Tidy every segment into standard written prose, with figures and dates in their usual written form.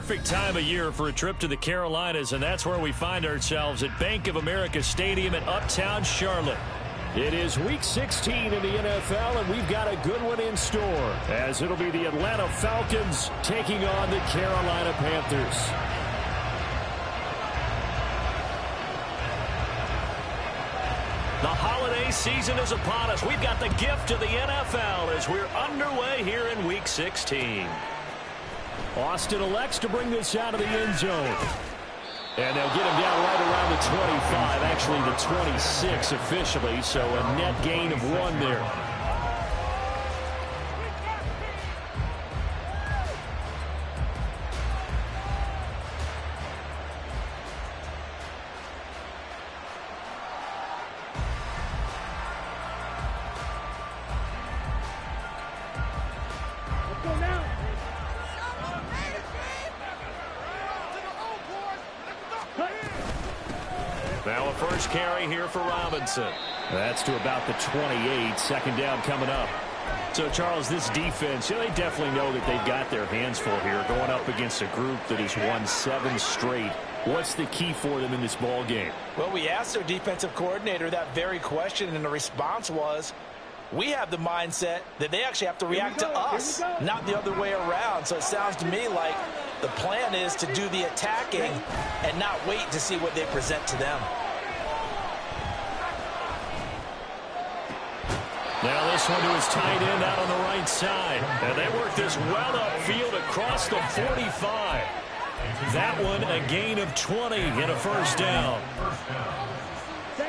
perfect time of year for a trip to the Carolinas, and that's where we find ourselves at Bank of America Stadium in Uptown Charlotte. It is Week 16 in the NFL, and we've got a good one in store, as it'll be the Atlanta Falcons taking on the Carolina Panthers. The holiday season is upon us. We've got the gift of the NFL as we're underway here in Week 16. Austin elects to bring this out of the end zone. And they'll get him down right around the 25, actually the 26 officially, so a net gain of 1 there. Now a first carry here for Robinson. That's to about the 28. Second down coming up. So, Charles, this defense, they definitely know that they've got their hands full here going up against a group that has won 7 straight. What's the key for them in this ball game? Well, we asked their defensive coordinator that very question, and the response was, we have the mindset that they actually have to react to us, not the other way around. So it sounds to me like the plan is to do the attacking and not wait to see what they present to them. Now this one to his tight end out on the right side. And they work this well upfield across the 45. That one a gain of 20 and a first down.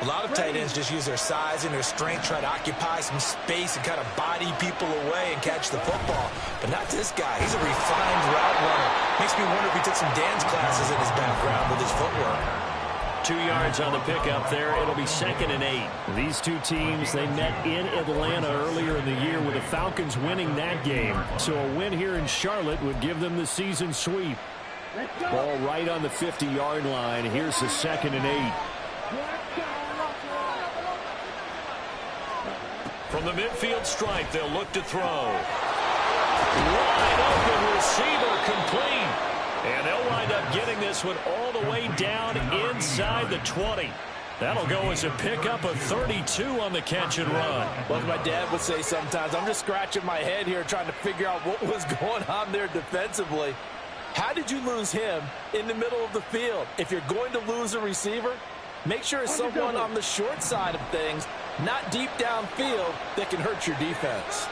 A lot of tight ends just use their size and their strength, try to occupy some space and kind of body people away and catch the football. But not this guy. He's a refined route runner. Makes me wonder if he took some dance classes in his background with his footwork. 2 yards on the pickup there. It'll be 2nd and 8. These two teams, they met in Atlanta earlier in the year with the Falcons winning that game. So a win here in Charlotte would give them the season sweep. Ball right on the 50-yard line. Here's the 2nd and 8. From the midfield stripe, they'll look to throw. Wide open receiver complete. And they'll wind up getting this one all the way down inside the 20. That'll go as a pickup of 32 on the catch and run. Like my dad would say sometimes, I'm just scratching my head here trying to figure out what was going on there defensively. How did you lose him in the middle of the field? If you're going to lose a receiver, make sure it's someone on the short side of things, not deep downfield, that can hurt your defense.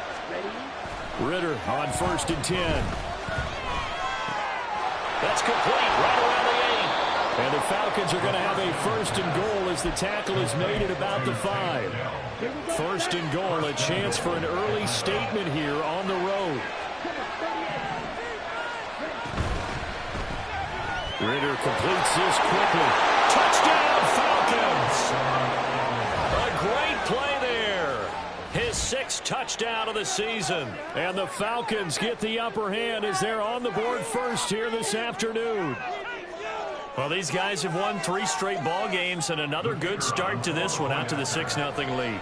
Ritter on 1st and 10. That's complete right around the 8. And the Falcons are going to have a 1st and goal as the tackle is made at about the 5. 1st and goal, a chance for an early statement here on the road. Ritter completes this quickly. Touchdown, Falcons! A great play there. His 6th touchdown of the season. And the Falcons get the upper hand as they're on the board first here this afternoon. Well, these guys have won 3 straight ball games and another good start to this one out to the 6-0 lead.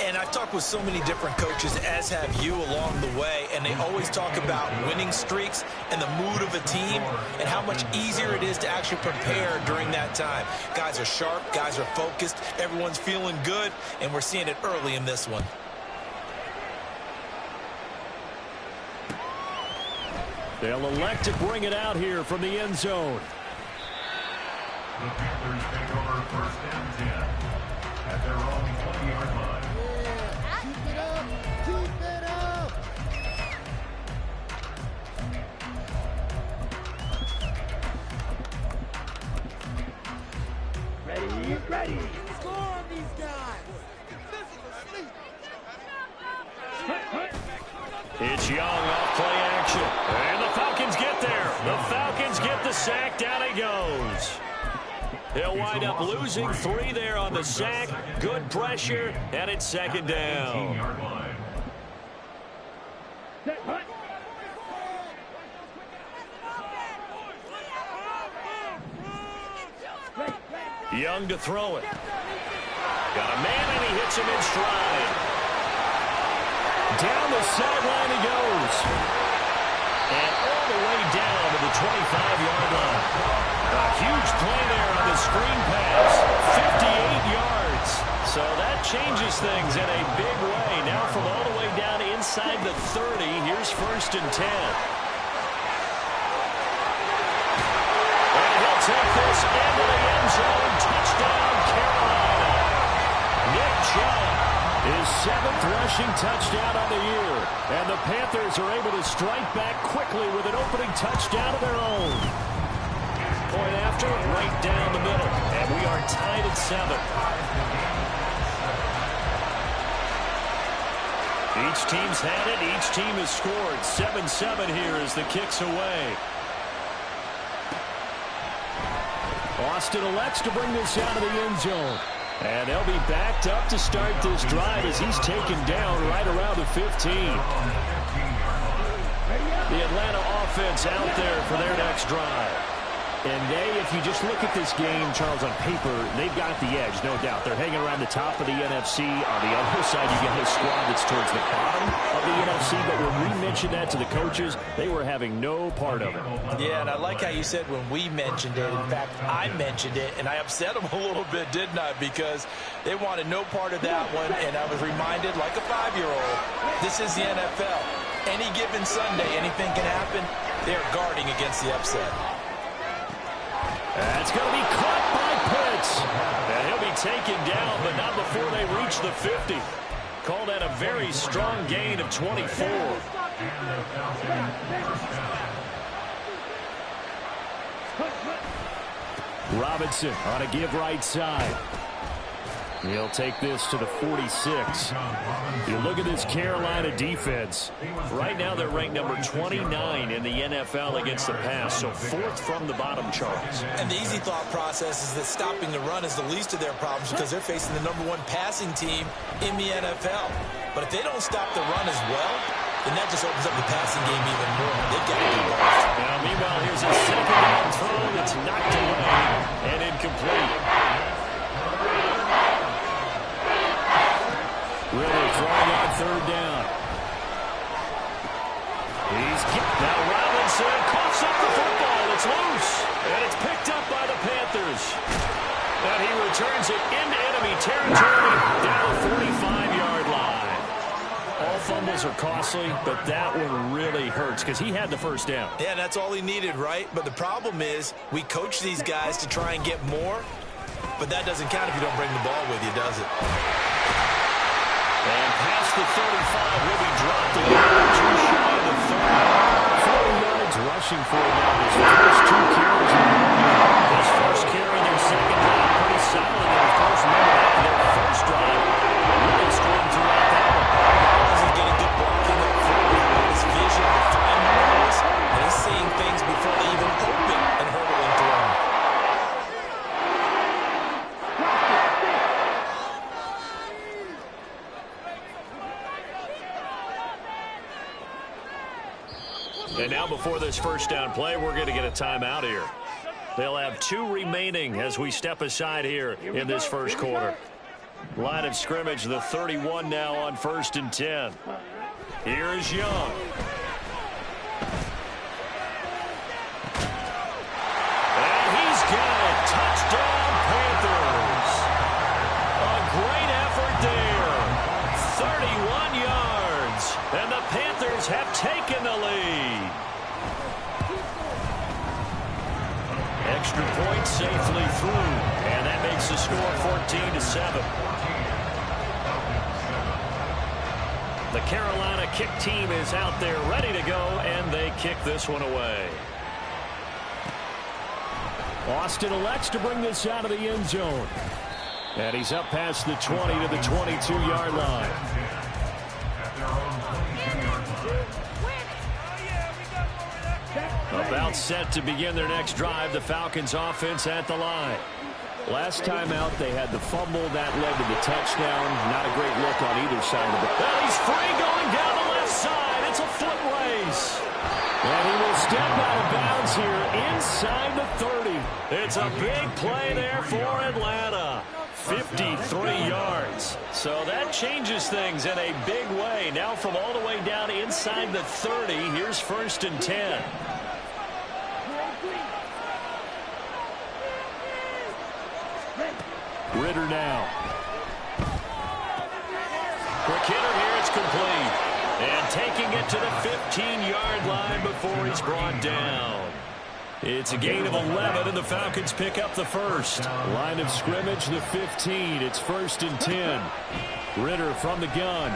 And I've talked with so many different coaches, as have you along the way, and they always talk about winning streaks and the mood of a team and how much easier it is to actually prepare during that time. Guys are sharp, guys are focused, everyone's feeling good, and we're seeing it early in this one. They'll elect to bring it out here from the end zone. The Panthers take over 1st and 10 at their own 20-yard line. Ready. Score on these guys. It's Young off play action. And the Falcons get there. The Falcons get the sack. Down he goes. He'll wind up losing 3 there on the sack. Good pressure. And it's 2nd down. Young to throw it. Got a man, and he hits him in stride. Down the sideline he goes. And all the way down to the the 25-yard line. A huge play there on the screen pass. 58 yards. So that changes things in a big way. Now from all the way down inside the 30, here's 1st and 10. And he'll take this into the end zone. Touchdown, Carolina. Nick Chubb, his 7th rushing touchdown on the year. And the Panthers are able to strike back quickly with an opening touchdown of their own. Point after, right down the middle. And we are tied at 7. Each team's had it. Each team has scored. 7-7 here as the kick's away. Austin elects to bring this out of the end zone. And they'll be backed up to start this drive as he's taken down right around the 15. The Atlanta offense out there for their next drive. And if you just look at this game, Charles, on paper, they've got the edge, no doubt. They're hanging around the top of the NFC. On the other side, you get a squad that's towards the bottom of the NFC. But when we mentioned that to the coaches, they were having no part of it. Yeah, and I like how you said when we mentioned it. In fact, I mentioned it, and I upset them a little bit, didn't I? Because they wanted no part of that one, and I was reminded, like a 5-year-old, this is the NFL. Any given Sunday, anything can happen. They're guarding against the upset. That's going to be caught by Pitts. And he'll be taken down, but not before they reach the 50. Called that a very strong gain of 24. Robinson on a give right side. He'll take this to the 46. You look at this Carolina defense. Right now they're ranked number 29 in the NFL against the pass, so 4th from the bottom, Charles. And the easy thought process is that stopping the run is the least of their problems because they're facing the number 1 passing team in the NFL. But if they don't stop the run as well, then that just opens up the passing game even more. They've got to do both. Now, meanwhile, here's a second down throw that's knocked away and incomplete. Ritter throwing on 3rd down. Now Robinson coughs up the football. It's loose. And it's picked up by the Panthers. And he returns it into enemy territory down the 45-yard line. All fumbles are costly, but that one really hurts because he had the first down. Yeah, that's all he needed, right? But the problem is we coach these guys to try and get more, but that doesn't count if you don't bring the ball with you, does it? And past the 35 will be dropped again. Too shy of the 30. 40 yards rushing for him. His first 2 carries. His first carry, their second drive, pretty solid. And of course, remember that their first drive really strong throughout that one. He's getting good blocking up front. His vision, the fine balls, and he's seeing things before they even open and hurdling through him. And now before this first down play, we're going to get a timeout here. They'll have 2 remaining as we step aside here in this first quarter. Line of scrimmage, the 31 now on 1st and 10. Here is Young. And he's got it. Touchdown, Panthers. A great effort there. 31 yards. And the Panthers have taken the lead. Extra point safely through. And that makes the score 14-7. The Carolina kick team is out there ready to go, and they kick this one away. Austin elects to bring this out of the end zone. And he's up past the 20 to the 22-yard line. About set to begin their next drive, the Falcons offense at the line. Last time out, they had the fumble that led to the touchdown. Not a great look on either side of it. Well, he's free going down the left side. It's a foot race. And he will step out of bounds here inside the 30. It's a big play there for Atlanta. 53 yards. So that changes things in a big way. Now from all the way down inside the 30, here's 1st and 10. Ritter now. Quick hitter here. It's complete. And taking it to the 15-yard line before he's brought down. It's a gain of 11, and the Falcons pick up the first. Line of scrimmage, the 15. It's 1st and 10. Ritter from the gun.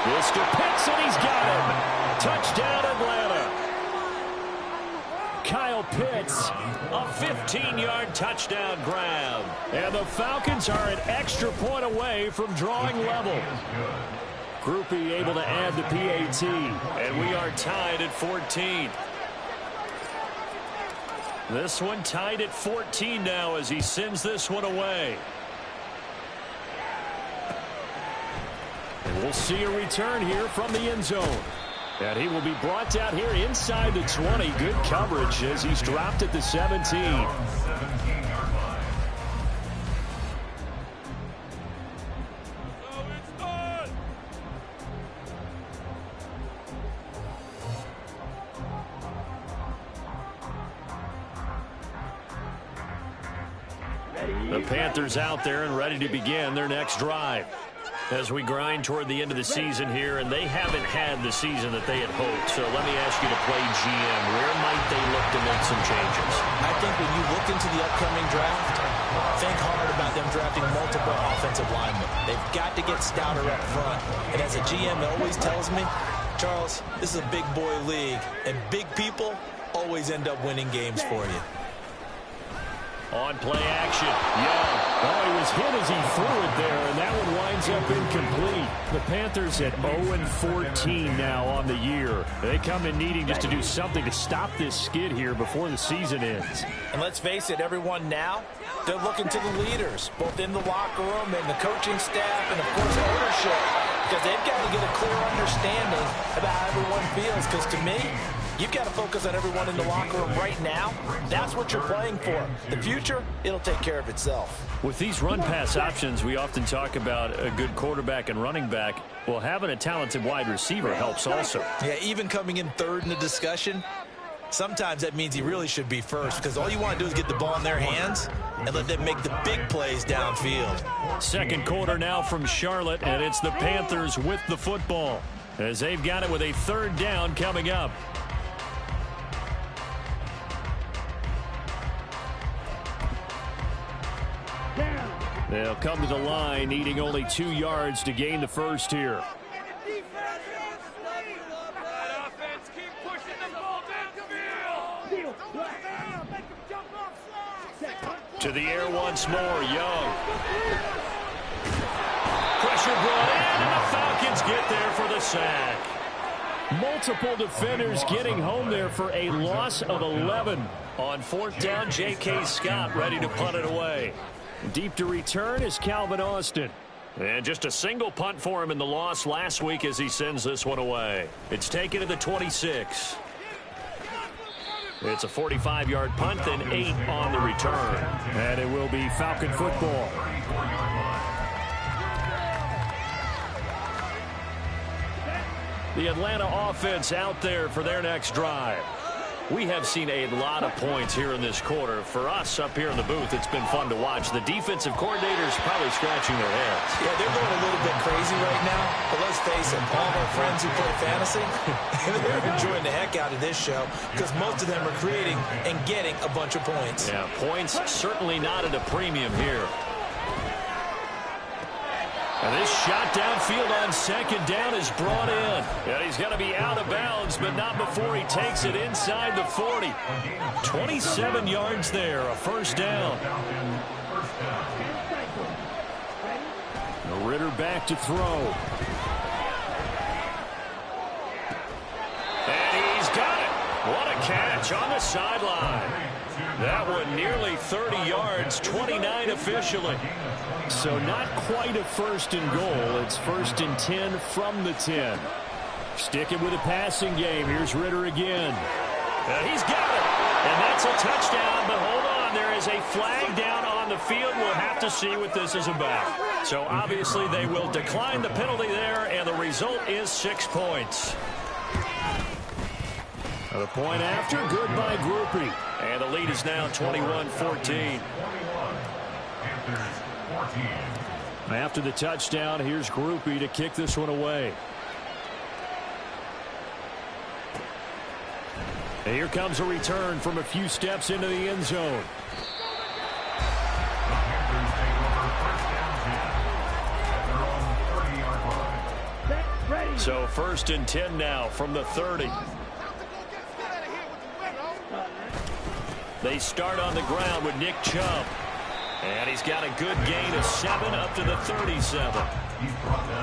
This to Pitts, and he's got him. Touchdown, Atlanta. Kyle Pitts, a 15-yard touchdown grab. And the Falcons are an extra point away from drawing level. Groupie able to add the PAT. And we are tied at 14. This one tied at 14 now as he sends this one away. And we'll see a return here from the end zone. And he will be brought down here inside the 20. Good coverage as he's dropped at the 17. The Panthers out there and ready to begin their next drive. As we grind toward the end of the season here, and they haven't had the season that they had hoped. So let me ask you to play GM. Where might they look to make some changes? I think when you look into the upcoming draft, think hard about them drafting multiple offensive linemen. They've got to get stouter up front. And as a GM always tells me, Charles, this is a big boy league, and big people always end up winning games for you. On play action, Young. Oh, he was hit as he threw it there, and that one winds up incomplete. The Panthers at 0-14 now on the year. They come in needing just to do something to stop this skid here before the season ends. And let's face it, everyone now, they're looking to the leaders, both in the locker room and the coaching staff and, of course, ownership, because they've got to get a clear understanding about how everyone feels, because to me, you've got to focus on everyone in the locker room right now. That's what you're playing for. The future, it'll take care of itself. With these run-pass options, we often talk about a good quarterback and running back. Well, having a talented wide receiver helps also. Yeah, even coming in third in the discussion, sometimes that means he really should be first, because all you want to do is get the ball in their hands and let them make the big plays downfield. Second quarter now from Charlotte, and it's the Panthers with the football as they've got it with a 3rd down coming up. They'll come to the line, needing only 2 yards to gain the first here. To the air once more, Young. Pressure brought in, and the Falcons get there for the sack. Multiple defenders getting home there for a loss of 11. On 4th down, J.K. Scott ready to punt it away. Deep to return is Calvin Austin. And just a single punt for him in the loss last week as he sends this one away. It's taken to the 26. It's a 45-yard punt, then 8 on the return. And it will be Falcon football. The Atlanta offense out there for their next drive. We have seen a lot of points here in this quarter. For us up here in the booth, it's been fun to watch. The defensive coordinators probably scratching their heads. Yeah, they're going a little bit crazy right now. But let's face it, all of our friends who play fantasy, they're enjoying the heck out of this show because most of them are creating and getting a bunch of points. Yeah, points certainly not at a premium here. And this shot downfield on 2nd down is brought in. And he's going to be out of bounds, but not before he takes it inside the 40. 27 yards there, a 1st down. Ritter back to throw. And he's got it. What a catch on the sideline. That one nearly 30 yards, 29 officially. So not quite a 1st and goal. It's 1st and 10 from the 10. Sticking with a passing game. Here's Ritter again. He's got it. And that's a touchdown. But hold on. There is a flag down on the field. We'll have to see what this is about. So obviously they will decline the penalty there. And the result is 6 points. The point after, good by Groupie. And the lead is now 21-14. After the touchdown, here's Groupie to kick this one away. And here comes a return from a few steps into the end zone. So 1st and 10 now from the 30. They start on the ground with Nick Chubb. And he's got a good gain of 7 up to the 37.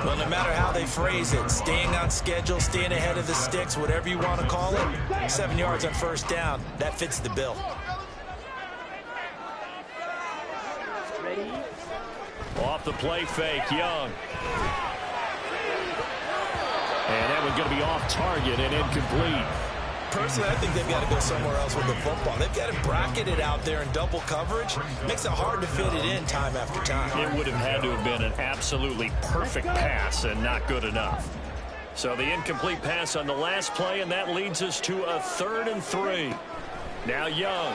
Well, no matter how they phrase it, staying on schedule, staying ahead of the sticks, whatever you want to call it, 7 yards on 1st down, that fits the bill. Off the play fake, Young. And that one's going to be off target and incomplete. Personally, I think they've got to go somewhere else with the football. They've got to bracket it out there in double coverage. Makes it hard to fit it in time after time. It would have had to have been an absolutely perfect pass and not good enough. So the incomplete pass on the last play, and that leads us to a 3rd and 3. Now Young.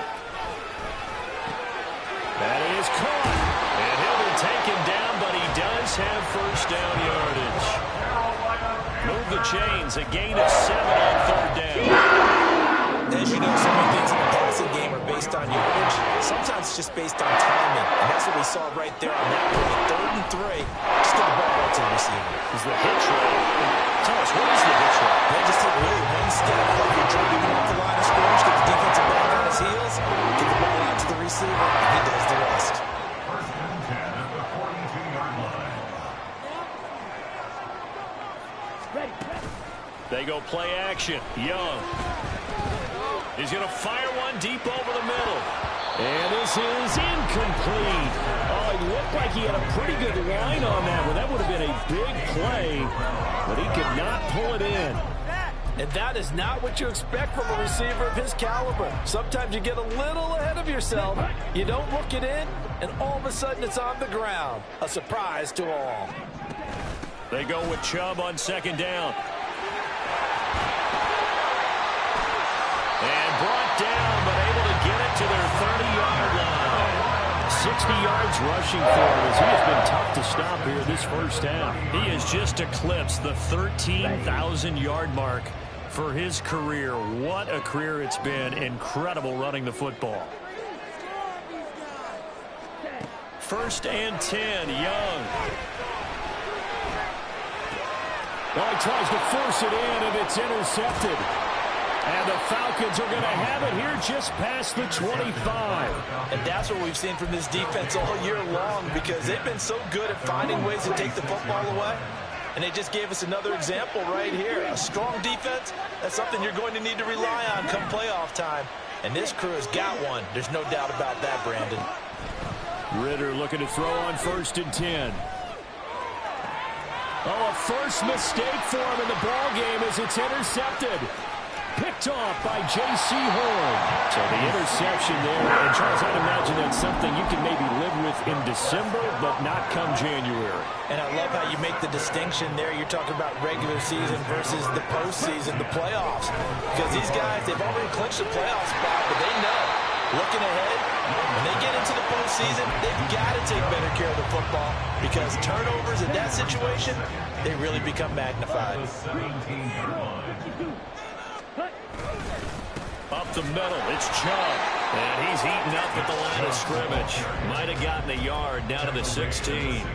That is caught. And he'll be taken down, but he does have 1st down yardage. Move the chains, a gain of 7 on 3rd down. As you know, so many things in the passing game are based on yardage. Sometimes it's just based on timing. And that's what we saw right there on that play. 3rd and 3. Just get the ball right to the receiver. Is the hitch right? Tell us, what is the hitch right? They just take really one step, like you're driving off the line of scrimmage, get the defensive back on his heels, get the ball out to the receiver, and he does the rest. 1st and 10 at the 42-yard line. They go play action. Young. He's going to fire one deep over the middle. And this is incomplete. Oh, it looked like he had a pretty good line on that one. That would have been a big play, but he could not pull it in. And that is not what you expect from a receiver of his caliber. Sometimes you get a little ahead of yourself. You don't look it in, and all of a sudden it's on the ground. A surprise to all. They go with Chubb on 2nd down. And brought down, but able to get it to their 30-yard line. 60 yards rushing for him as he has been tough to stop here this 1st half. He has just eclipsed the 13,000-yard mark for his career. What a career it's been. Incredible running the football. 1st and 10, Young. Well, he tries to force it in, and it's intercepted. And the Falcons are going to have it here just past the 25. And that's what we've seen from this defense all year long, because they've been so good at finding ways to take the football away. And they just gave us another example right here. A strong defense, that's something you're going to need to rely on come playoff time. And this crew has got one. There's no doubt about that, Brandon. Ritter looking to throw on 1st and 10. Oh, a first mistake for him in the ball game as it's intercepted. Picked off by J.C. Horn. So the interception there. And Charles, I'd imagine that's something you can maybe live with in December, but not come January. And I love how you make the distinction there. You're talking about regular season versus the postseason, the playoffs. Because these guys, they've already clinched the playoff spot, but they know, looking ahead, when they get into the postseason, they've got to take better care of the football, because turnovers in that situation, they really become magnified. Up the middle, it's Chubb. And he's eaten up at the line of scrimmage. Might have gotten a yard down to the 16.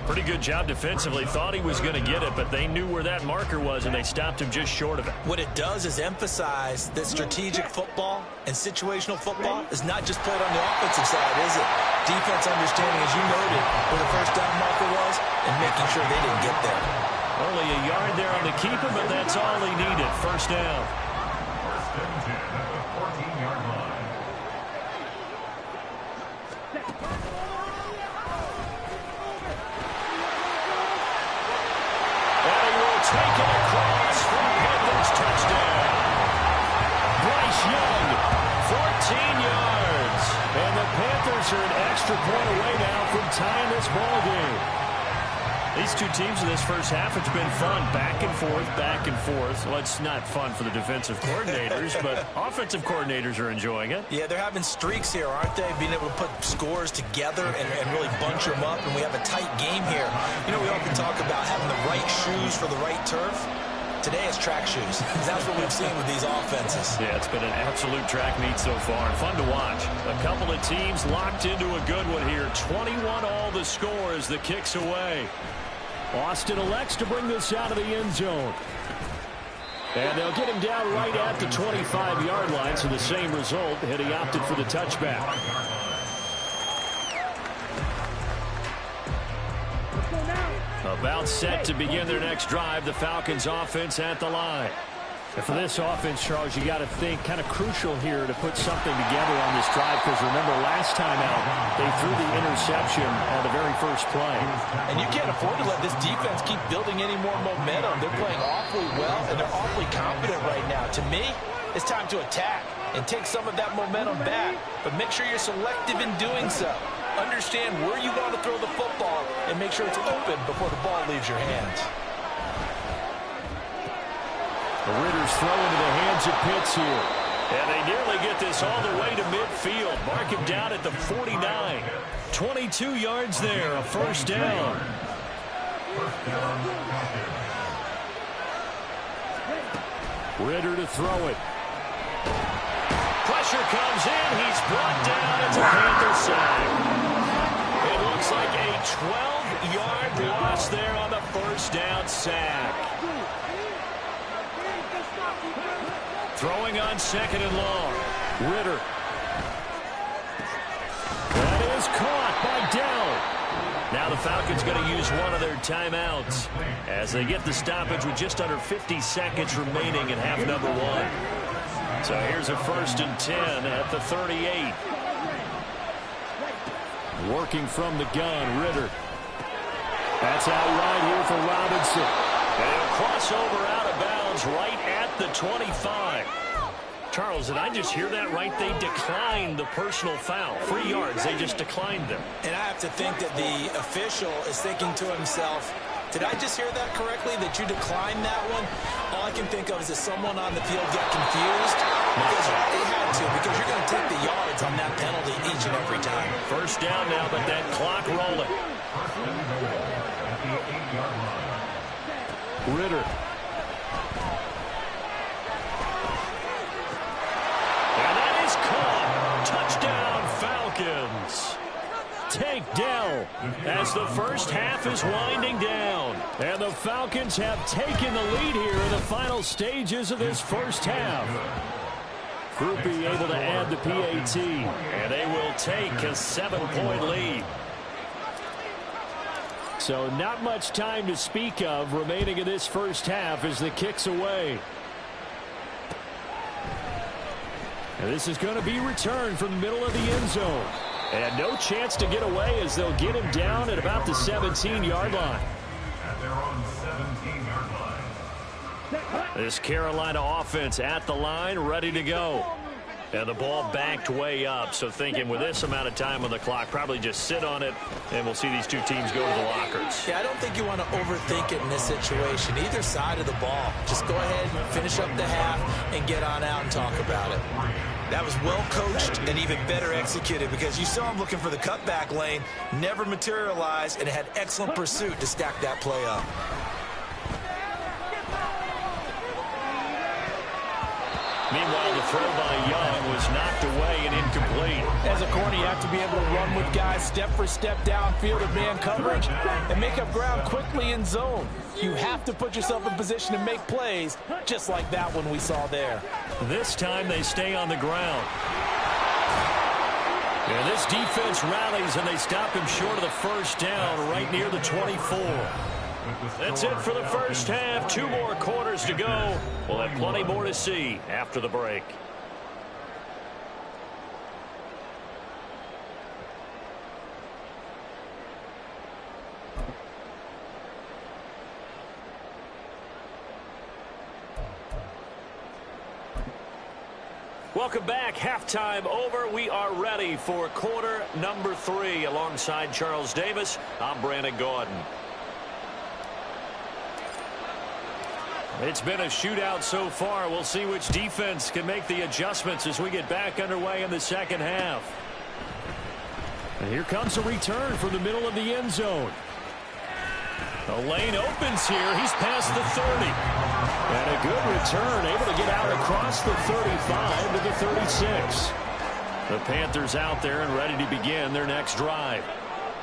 Pretty good job defensively. Thought he was going to get it, but they knew where that marker was, and they stopped him just short of it. What it does is emphasize that strategic football and situational football is not just played on the offensive side, is it? Defense understanding, as you noted, where the 1st down marker was and making sure they didn't get there. Only a yard there on the keeper, but that's all he needed. 1st down. 1st and 10 at the 14-yard line. And he will take it across for a Panthers touchdown. Bryce Young, 14 yards. And the Panthers are an extra point away now from tying this ball game. These two teams in this first half, it's been fun. Back and forth, back and forth. Well, it's not fun for the defensive coordinators, but offensive coordinators are enjoying it. Yeah, they're having streaks here, aren't they? Being able to put scores together and really bunch them up, and we have a tight game here. You know, we often talk about having the right shoes for the right turf. Today it's track shoes. That's what we've seen with these offenses. Yeah, it's been an absolute track meet so far, and fun to watch. A couple of teams locked into a good one here. 21 all the score as the kick's away. Austin elects to bring this out of the end zone. And they'll get him down right at the 25-yard line, so the same result, had he opted for the touchback. About set to begin their next drive, the Falcons offense at the line. And for this offense, Charles, you got to think kind of crucial here to put something together on this drive, because remember last time out, they threw the interception on the very first play. And you can't afford to let this defense keep building any more momentum. They're playing awfully well, and they're awfully confident right now. To me, it's time to attack and take some of that momentum back, but make sure you're selective in doing so. Understand where you want to throw the football and make sure it's open before the ball leaves your hands. The Ridder's throw into the hands of Pitts here. And they nearly get this all the way to midfield. Mark him down at the 49. 22 yards there, a first down. Ridder to throw it. Pressure comes in. He's brought down. It's a Panther sack. It looks like a 12-yard loss there on the first down sack. Throwing on second and long. Ridder. That is caught by Dell. Now the Falcons going to use one of their timeouts as they get the stoppage with just under 50 seconds remaining in half number one. So here's a 1st and 10 at the 38. Working from the gun, Ridder. That's out wide here for Robinson. And he'll cross over out of bounds right at the 25. Charles, did I just hear that right? They declined the personal foul. 3 yards, they just declined them. And I have to think that the official is thinking to himself, did I just hear that correctly, that you declined that one? All I can think of is that someone on the field got confused. Because they had to, because you're going to take the yards on that penalty each and every time. First down now, but that clock rolling. Ridder. And that is caught. Touchdown, Falcons. Take Dell as the first half is winding down. And the Falcons have taken the lead here in the final stages of this first half. Groupie able to add the PAT. And they will take a 7-point lead. So not much time to speak of remaining in this first half as the kick's away. And this is going to be returned from the middle of the end zone. And no chance to get away as they'll get him down at about the 17-yard line. At their own 17-yard line. This Carolina offense at the line, ready to go. And the ball backed way up, so thinking with this amount of time on the clock, probably just sit on it, and we'll see these two teams go to the lockers. Yeah, I don't think you want to overthink it in this situation. Either side of the ball. Just go ahead and finish up the half and get on out and talk about it. That was well coached and even better executed because you saw him looking for the cutback lane, never materialized, and had excellent pursuit to stack that play up. Meanwhile, the throw by Young was knocked away and incomplete. As a corner, you have to be able to run with guys step for step downfield of man coverage and make up ground quickly in zone. You have to put yourself in position to make plays, just like that one we saw there. This time they stay on the ground. And this defense rallies, and they stop him short of the first down right near the 24. That's it for the first half. 2 more quarters to go. We'll have plenty more to see after the break. Welcome back. Halftime over. We are ready for quarter number 3. Alongside Charles Davis, I'm Brandon Gaudin. It's been a shootout so far. We'll see which defense can make the adjustments as we get back underway in the second half. And here comes a return from the middle of the end zone. The lane opens here. He's past the 30. And a good return, able to get out across the 35 to the 36. The Panthers out there and ready to begin their next drive.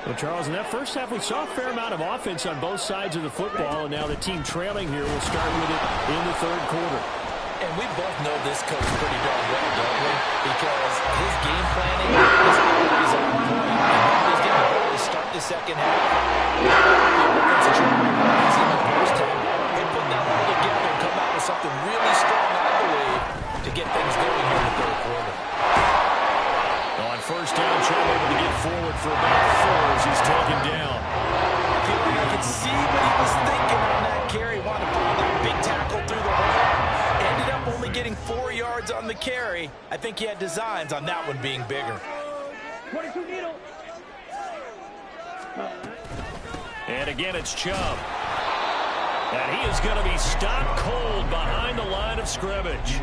Well, Charles, in that first half, we saw a fair amount of offense on both sides of the football, and now the team trailing here will start with it in the third quarter. And we both know this coach pretty darn well, don't we? Because his game planning is always on point. And he's getting the ball to start the second half. The offensive is in the first half. They put that all together and come out with something really strong, I believe, to get things going here in the third quarter. On first down, Chubb able to get forward for about 4 as he's taken down. I feel like I could see what he was thinking on that carry. Wanted to throw that big tackle through the hole. Ended up only getting 4 yards on the carry. I think he had designs on that one being bigger. 22 needle. And again, it's Chubb. And he is going to be stopped cold behind the line of scrimmage.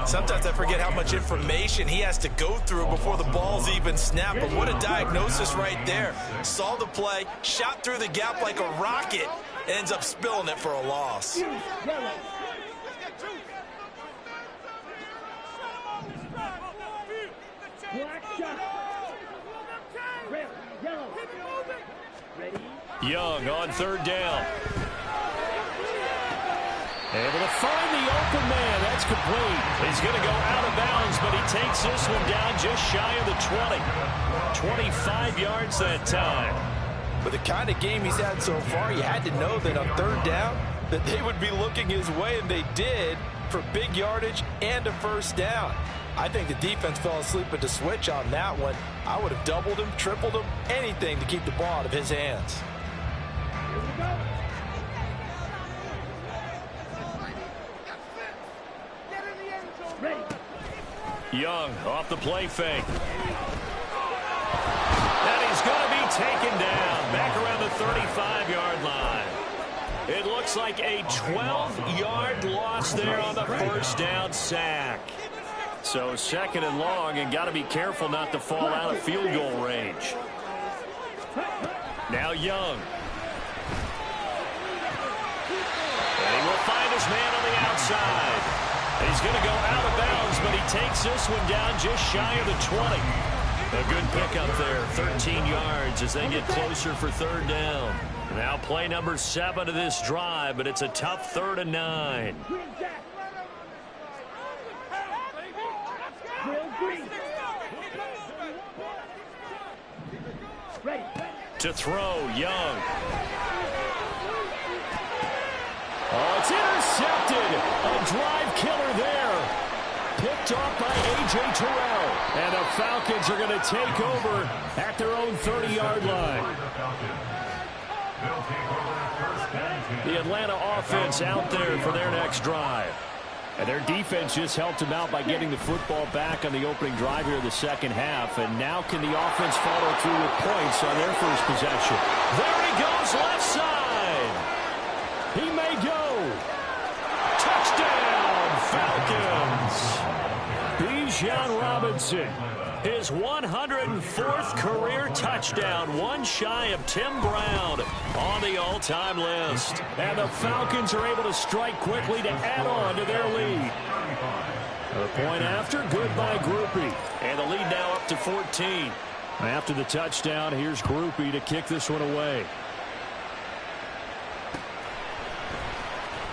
Sometimes I forget how much information he has to go through before the ball's even snapped. But what a diagnosis right there. Saw the play, shot through the gap like a rocket, ends up spilling it for a loss. Young on third down. Able to find the open man. That's complete. He's going to go out of bounds, but he takes this one down just shy of the 20. 25 yards that time. With the kind of game he's had so far, you had to know that on third down that they would be looking his way, and they did, for big yardage and a first down. I think the defense fell asleep at the switch on that one. I would have doubled him, tripled him, anything to keep the ball out of his hands. Young off the play fake. And he's going to be taken down back around the 35-yard line. It looks like a 12-yard loss there on the first down sack. So second and long, and got to be careful not to fall out of field goal range. Now Young. And he will find his man on the outside. He's going to go out of bounds, but he takes this one down just shy of the 20. A good pickup there, 13 yards as they get closer for third down. Now play number 7 of this drive, but it's a tough 3rd and 9. To throw, Young. Oh, it's intercepted. A drive killer there. Picked off by A.J. Terrell. And the Falcons are going to take over at their own 30-yard line. The Atlanta offense out there for their next drive. And their defense just helped them out by getting the football back on the opening drive here in the second half. And now can the offense follow through with points on their first possession? There he goes, left side. He may go. Touchdown, Falcons. Bijan Robinson, his 104th career touchdown, one shy of Tim Brown on the all-time list. And the Falcons are able to strike quickly to add on to their lead. The point after, good by Groupie. And the lead now up to 14. After the touchdown, here's Groupie to kick this one away.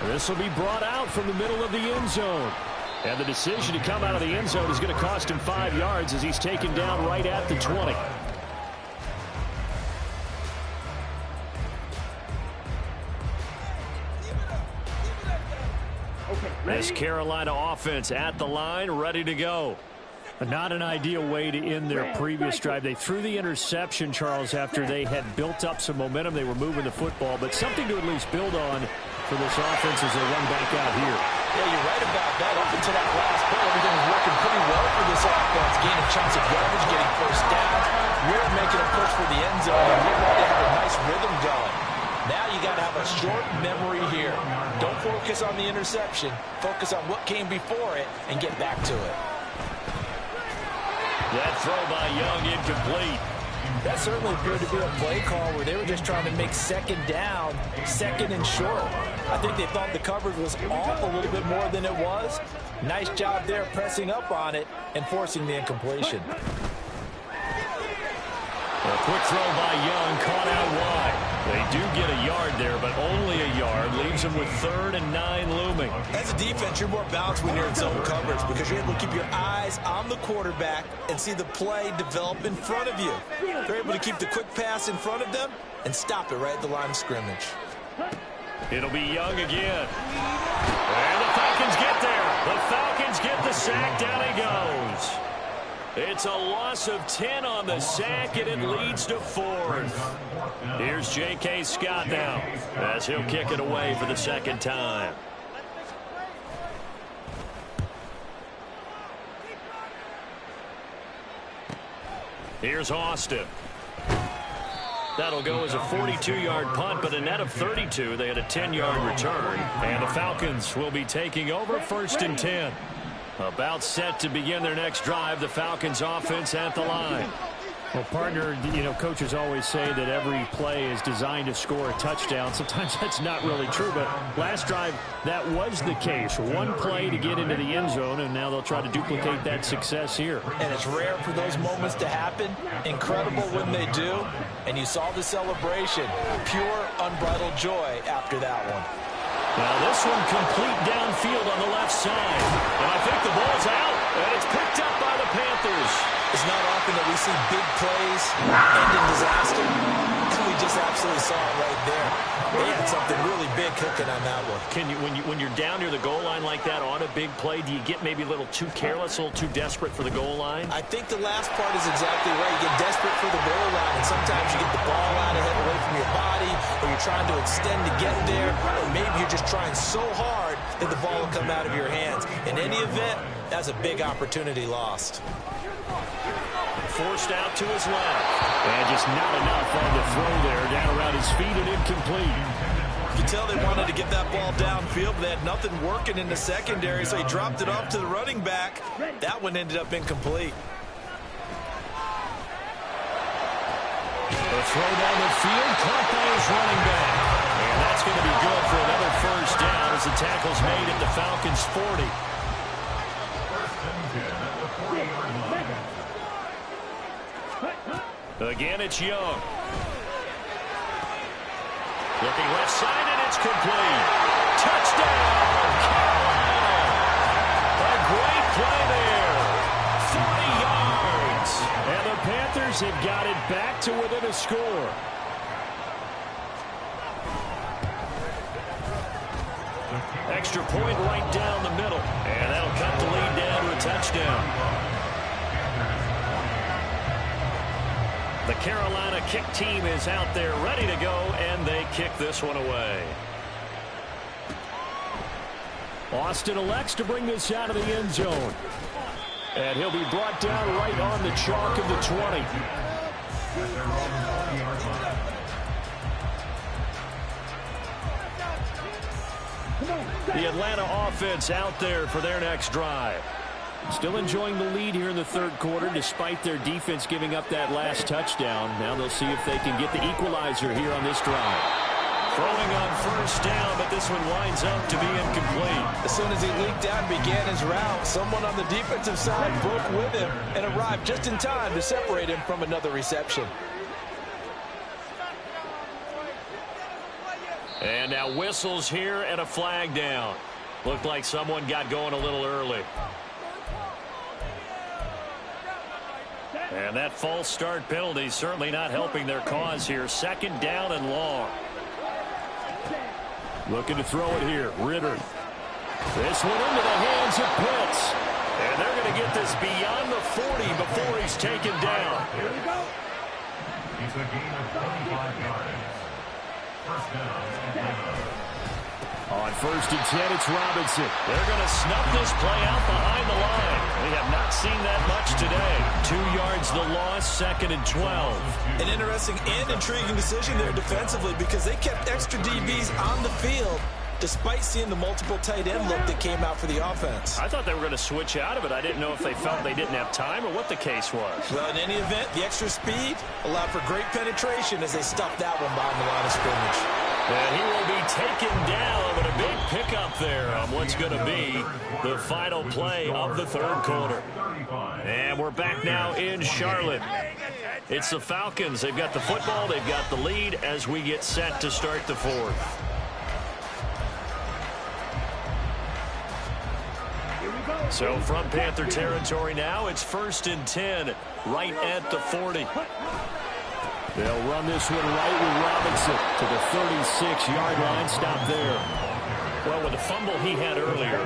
This will be brought out from the middle of the end zone. And the decision to come out of the end zone is going to cost him 5 yards as he's taken down right at the 20. This Carolina offense at the line, ready to go. Not an ideal way to end their previous drive. They threw the interception, Charles, after they had built up some momentum. They were moving the football, but something to at least build on for this offense as they run back out here. Yeah, you're right about that. Up until that last play, everything was working pretty well for this offense. Gaining chunks of yardage, getting first downs, really making a push for the end zone. And look like they have a nice rhythm going. Now you got to have a short memory here. Don't focus on the interception. Focus on what came before it and get back to it. That throw by Young incomplete. That certainly appeared to be a play call where they were just trying to make second down, second and short. I think they thought the coverage was off a little bit more than it was. Nice job there pressing up on it and forcing the incompletion. A quick throw by Young, caught out wide. They do get a yard there, but only a yard. Leaves them with 3rd and 9 looming. As a defense, you're more balanced when you're in zone coverage because you're able to keep your eyes on the quarterback and see the play develop in front of you. They're able to keep the quick pass in front of them and stop it right at the line of scrimmage. It'll be Young again. And the Falcons get there. The Falcons get the sack. Down he goes. It's a loss of 10 on the sack, and it leads to 4th. Here's J.K. Scott now as he'll kick it away for the second time. Here's Austin. That'll go as a 42-yard punt, but a net of 32. They had a 10-yard return, and the Falcons will be taking over 1st and 10. About set to begin their next drive, the Falcons offense at the line. Well, partner, you know, coaches always say that every play is designed to score a touchdown. Sometimes that's not really true, but last drive, that was the case. One play to get into the end zone, and now they'll try to duplicate that success here. And it's rare for those moments to happen. Incredible when they do. And you saw the celebration. Pure, unbridled joy after that one. Now this one complete downfield on the left side. And I think the ball's out. And it's picked up by the Panthers. It's not often that we see big plays end in disaster. And we just absolutely saw it right there. They had something really big cooking on that one. Can you, when you're down near the goal line like that on a big play, do you get maybe a little too careless, a little too desperate for the goal line? I think the last part is exactly right. You get desperate for the goal line, and sometimes you get the ball out ahead away from your body, or you're trying to extend to get there, or maybe you're just trying so hard that the ball will come out of your hands. In any event, that's a big opportunity lost. Forced out to his left. And just not enough on the throw there. Down around his feet and incomplete. You can tell they wanted to get that ball downfield, but they had nothing working in the secondary, so he dropped it off to the running back. That one ended up incomplete. The throw down the field, caught by his running back. And that's going to be good for another first down as the tackle's made at the Falcons' 40. Again, it's Young. Looking left side, and it's complete. Touchdown, Carolina. A great play there. 40 yards. And the Panthers have got it back to within a score. Extra point right down the middle. And that'll cut the lead down to a touchdown. The Carolina kick team is out there ready to go, and they kick this one away. Austin elects to bring this out of the end zone. And he'll be brought down right on the chalk of the 20. The Atlanta offense out there for their next drive. Still enjoying the lead here in the third quarter despite their defense giving up that last touchdown. Now they'll see if they can get the equalizer here on this drive. Throwing on first down, but this one winds up to be incomplete. As soon as he leaked out and began his route, someone on the defensive side broke with him and arrived just in time to separate him from another reception. And now whistles here and a flag down. Looked like someone got going a little early. And that false start penalty certainly not helping their cause here. Second down and long. Looking to throw it here. Ritter. This one into the hands of Pitts. And they're going to get this beyond the 40 before he's taken down. Here we go. It's a gain of 25 yards. First down. On first and 10, it's Robinson. They're going to snuff this play out behind the line. We have not seen that much today. 2 yards records the loss, 2nd and 12. An interesting and intriguing decision there defensively because they kept extra DBs on the field despite seeing the multiple tight end look that came out for the offense. I thought they were going to switch out of it. I didn't know if they felt they didn't have time or what the case was. Well, in any event, the extra speed allowed for great penetration as they stuffed that one behind the line of scrimmage. And he will be taken down, but a big pickup there on what's going to be the final play of the 3rd quarter. And we're back now in Charlotte. It's the Falcons. They've got the football. They've got the lead as we get set to start the 4th. So from Panther territory now, it's 1st and 10, right at the 40. They'll run this one right with Robinson to the 36-yard line. Stop there. Well, with the fumble he had earlier,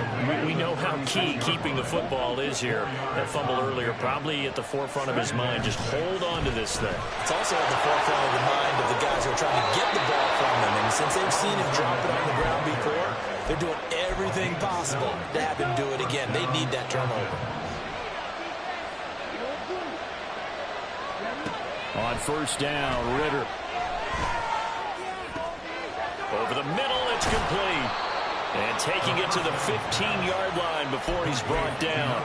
we know how key keeping the football is here. That fumble earlier probably at the forefront of his mind. Just hold on to this thing. It's also at the forefront of the mind of the guys who are trying to get the ball from him. And since they've seen him drop it on the ground before, they're doing everything possible to have him do it again. They need that turnover. On 1st down, Ritter. Over the middle, it's complete. And taking it to the 15-yard line before he's brought down.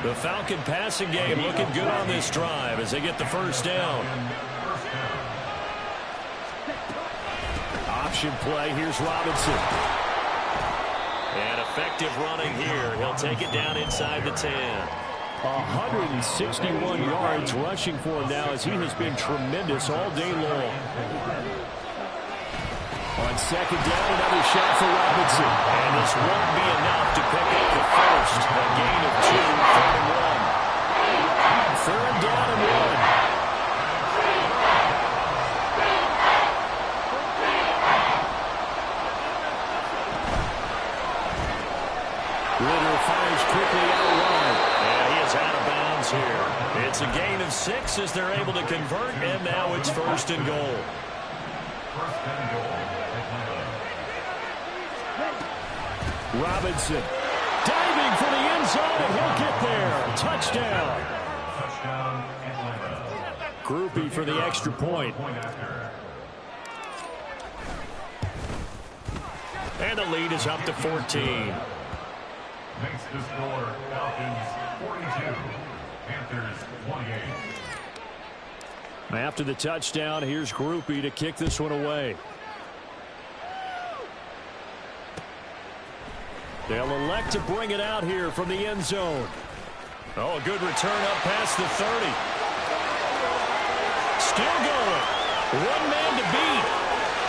The Falcon passing game looking good on this drive as they get the 1st down. Option play. Here's Robinson. And effective running here. He'll take it down inside the 10. 161 yards rushing for him now as he has been tremendous all day long. On 2nd down, another shot for Robinson. And this won't be enough to pick up the first. A gain of 2, 3rd and 1. 3rd down and 1. Ritter fires quickly out wide. And he is out of bounds here. It's a gain of 6 as they're able to convert, and now it's 1st and goal. Robinson diving for the end zone, and he'll get there. Touchdown. Groupie for the extra point. And the lead is up to 14. Makes the score Falcons 42, Panthers 28. After the touchdown, here's Groupie to kick this one away. They'll elect to bring it out here from the end zone. Oh, a good return up past the 30. Still going. One man to beat.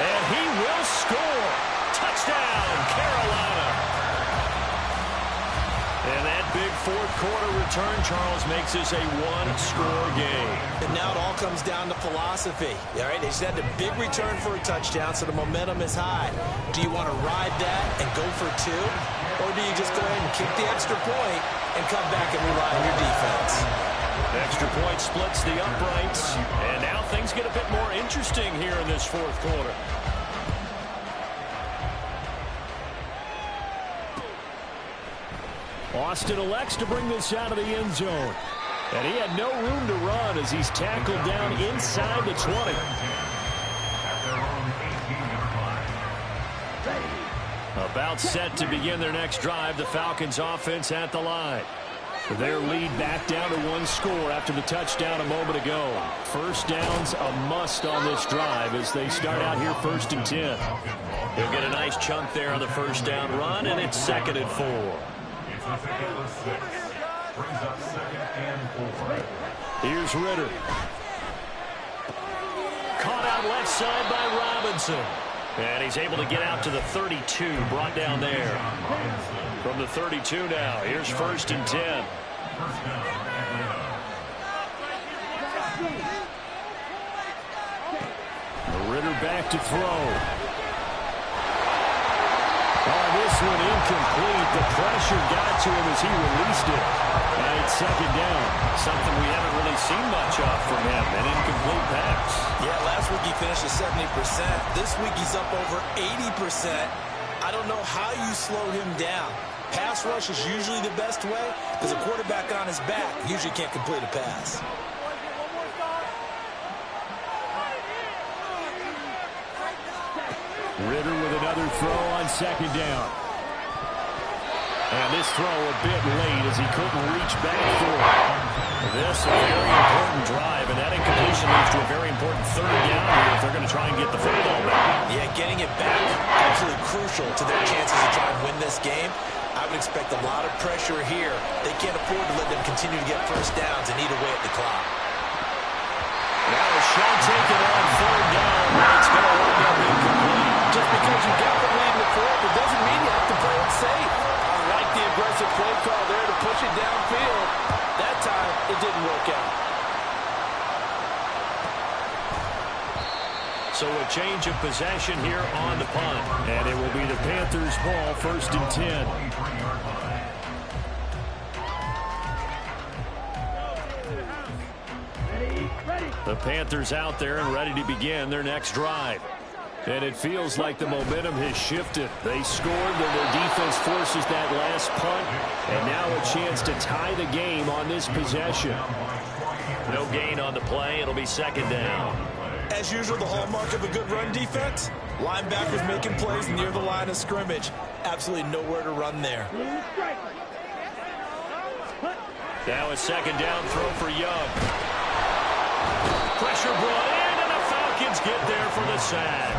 And he will score. Touchdown, Carolina. And that big 4th quarter return, Charles, makes this a 1-score game. And now it all comes down to philosophy. All right, they just had a big return for a touchdown, so the momentum is high. Do you want to ride that and go for 2? Or do you just go ahead and kick the extra point and come back and rely on your defense? Extra point splits the uprights. And now things get a bit more interesting here in this 4th quarter. Austin elects to bring this out of the end zone. And he had no room to run as he's tackled down inside the 20. About set to begin their next drive. The Falcons offense at the line. Their lead back down to 1 score after the touchdown a moment ago. 1st down's a must on this drive as they start out here 1st and 10. He'll get a nice chunk there on the 1st down run, and it's 2nd and 4. It's a pickup of 6. Brings up 2nd and 4. Here's Ritter. Caught out left side by Robinson. And he's able to get out to the 32, brought down there. From the 32 now, here's 1st and 10. Ritter back to throw. Oh, this one incomplete. The pressure got to him as he released it. And it's 2nd down. Something we haven't really seen much of from him, an incomplete pass. Yeah, last week he finished at 70%. This week he's up over 80%. I don't know how you slow him down. Pass rush is usually the best way because a quarterback on his back usually can't complete a pass. Ritter with another throw on second down. And this throw a bit late as he couldn't reach back for it. This a very important drive, and that incompletion leads to a very important third down here if they're going to try and get the football back. Yeah, getting it back, absolutely crucial to their chances to try and win this game. I would expect a lot of pressure here. They can't afford to let them continue to get first downs and eat away at the clock. Now a shot taken on third down. It's going to wind up incomplete. Just because you got the lead in the fourth, it doesn't mean you have to play it safe. I like the aggressive play call there to push it downfield. That time, it didn't work out. So a change of possession here on the punt. And it will be the Panthers' ball, 1st and 10. The Panthers out there and ready to begin their next drive. And it feels like the momentum has shifted. They scored, then their defense forces that last punt. And now a chance to tie the game on this possession. No gain on the play. It'll be 2nd down. As usual, the hallmark of a good run defense, linebackers making plays near the line of scrimmage. Absolutely nowhere to run there. Now a 2nd down throw for Young. Pressure brought in, and the Falcons get there for the sack.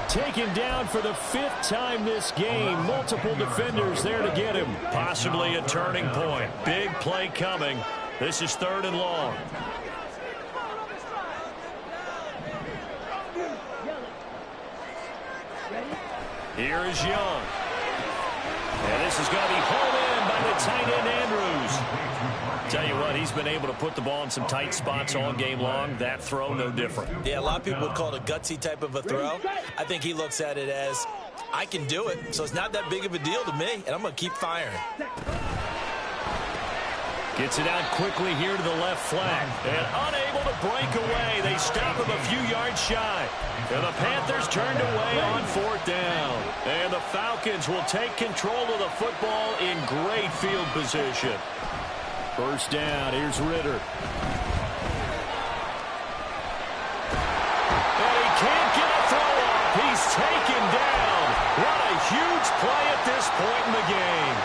Taken down for the 5th time this game. Multiple defenders there to get him. Possibly a turning point. Big play coming. This is 3rd and long. Here is Young. And this is going to be hauled in by the tight end Andrews. Tell you what, he's been able to put the ball in some tight spots all game long. That throw, no different. Yeah, a lot of people would call it a gutsy type of a throw. I think he looks at it as, I can do it, so it's not that big of a deal to me, and I'm going to keep firing. Gets it out quickly here to the left flank. And unable to break away. They stop him a few yards shy. And the Panthers turned away on 4th down. And the Falcons will take control of the football in great field position. 1st down. Here's Ritter. And he can't get a throw off. He's taken down. What a huge play at this point in the game.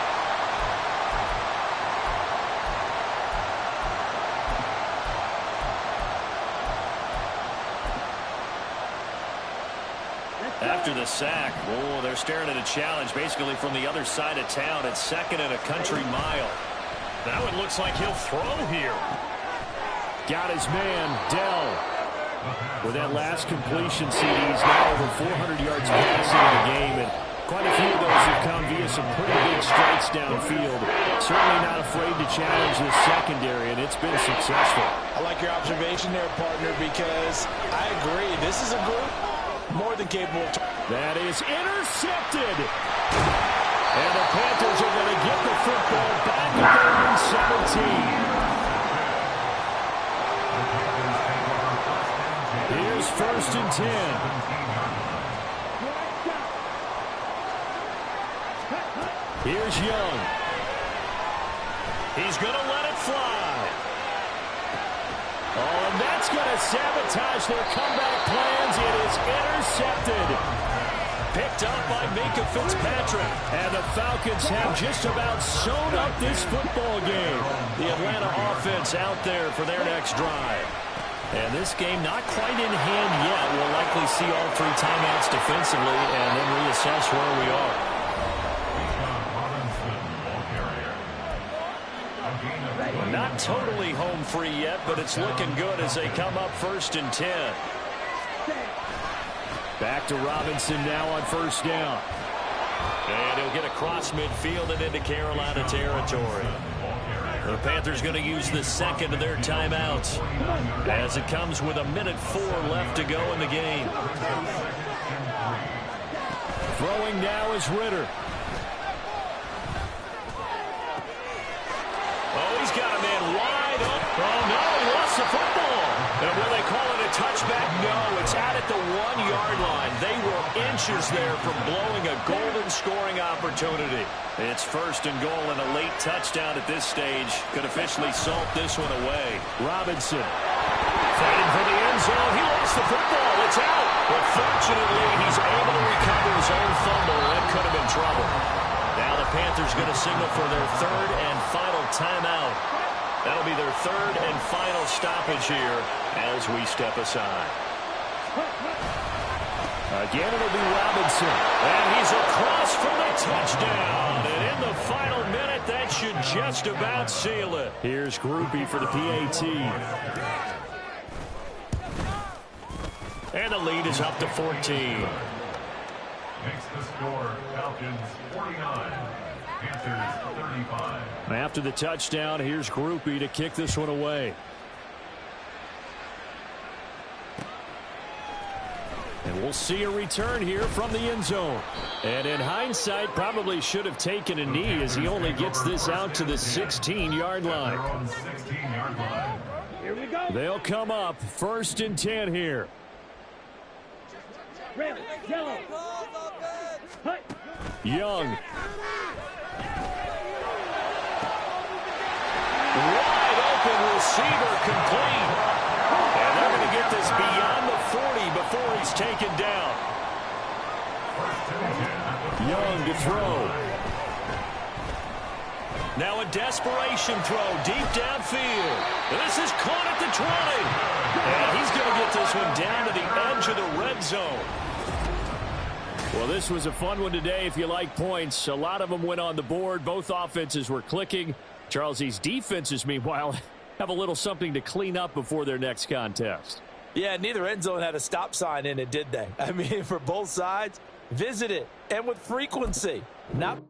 After the sack, they're staring at a challenge basically from the other side of town. It's 2nd and a country mile. Now it looks like he'll throw here. Got his man, Dell. With that last completion, CD's now over 400 yards passing in the game, and quite a few of those have come via some pretty big strikes downfield. Certainly not afraid to challenge the secondary, and it's been successful. I like your observation there, partner, because I agree. This is a group more than capable of... That is intercepted. And the Panthers are going to get the football back at their own 17. Here's 1st and 10. Here's Young. He's going to let it fly. Oh, and that's going to sabotage their comeback plans. It is intercepted. Picked up by Minkah Fitzpatrick. And the Falcons have just about sewn up this football game. The Atlanta offense out there for their next drive. And this game not quite in hand yet. We'll likely see all 3 timeouts defensively and then reassess where we are. Not totally home free yet, but it's looking good as they come up 1st and 10. Back to Robinson now on 1st down. And he'll get across midfield and into Carolina territory. The Panthers going to use the 2nd of their timeouts as it comes with 1:04 left to go in the game. Throwing now is Ritter. Oh, he's got a man wide open. Oh, no, he lost the football. And will they call it a touchback? No, it's out at the 1-yard line. They were inches there from blowing a golden scoring opportunity. It's 1st and goal, and a late touchdown at this stage could officially salt this one away. Robinson fighting for the end zone. He lost the football. it's out. But fortunately, he's able to recover his own fumble. That could have been trouble. Now the Panthers going to signal for their third and final timeout. That'll be their third and final stoppage here as we step aside. Again, it'll be Robinson. And he's across for the touchdown. And in the final minute, that should just about seal it. Here's Groupie for the PAT. And the lead is up to 14. Makes the score Falcons 49, Panthers 35. After the touchdown, here's Groupie to kick this one away. And we'll see a return here from the end zone. And in hindsight, probably should have taken a knee as he only gets this out to the 16-yard line. Here we go. They'll come up 1st and 10 here. Red, yellow. Young. Wide open receiver complete. And they're going to get this beyond the 40 before he's taken down. Young to throw. Now a desperation throw deep downfield. This is caught at the 20. And he's going to get this one down to the edge of the red zone. Well, this was a fun one today if you like points. A lot of them went on the board. Both offenses were clicking. Charles, these defenses, meanwhile, have a little something to clean up before their next contest. Yeah, neither end zone had a stop sign in it, did they? I mean, for both sides, visit it, and with frequency. Not